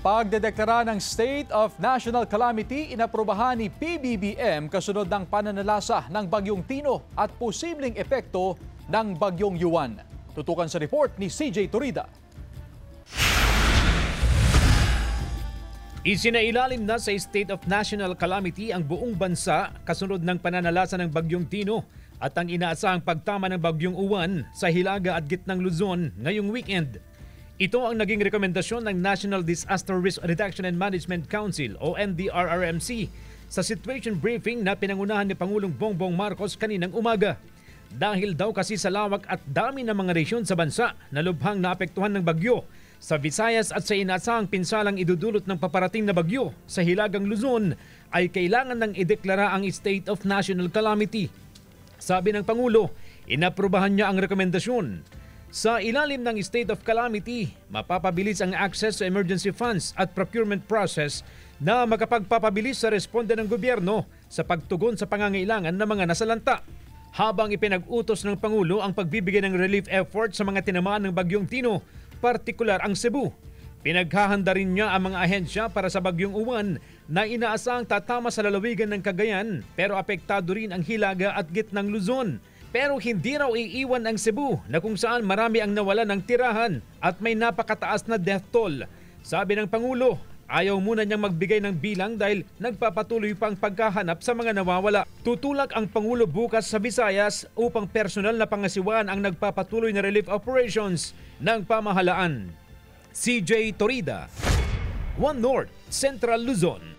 Pagdedeklara ng State of National Calamity, inaprubahan ni PBBM kasunod ng pananalasa ng Bagyong Tino at posibleng epekto ng Bagyong Yuan. Tutukan sa report ni CJ Torida. Isinailalim na sa State of National Calamity ang buong bansa kasunod ng pananalasa ng Bagyong Tino at ang inaasahang pagtama ng Bagyong Uwan sa Hilaga at Gitnang Luzon ngayong weekend. Ito ang naging rekomendasyon ng National Disaster Risk Reduction and Management Council o NDRRMC sa situation briefing na pinangunahan ni Pangulong Bongbong Marcos kaninang umaga. Dahil daw kasi sa lawak at dami ng mga resyon sa bansa na lubhang naapektuhan ng bagyo sa Visayas at sa inaasahang pinsalang idudulot ng paparating na bagyo sa Hilagang Luzon ay kailangan ng ideklara ang State of National Calamity. Sabi ng Pangulo, inaprubahan niya ang rekomendasyon. Sa ilalim ng State of Calamity, mapapabilis ang access sa emergency funds at procurement process na makapagpapabilis sa responde ng gobyerno sa pagtugon sa pangangailangan ng mga nasalanta. Habang ipinag-utos ng Pangulo ang pagbibigay ng relief effort sa mga tinamaan ng Bagyong Tino, partikular ang Cebu. Pinaghahanda rin niya ang mga ahensya para sa Bagyong Uwan na inaasahang tatama sa lalawigan ng Cagayan pero apektado rin ang Hilaga at Gitnang Luzon. Pero hindi raw iiwan ang Cebu na kung saan marami ang nawala ng tirahan at may napakataas na death toll. Sabi ng Pangulo, ayaw muna niyang magbigay ng bilang dahil nagpapatuloy pa ang pagkahanap sa mga nawawala. Tutulak ang Pangulo bukas sa Visayas upang personal na pangasiwaan ang nagpapatuloy na relief operations ng pamahalaan. CJ Torida, One North, Central Luzon.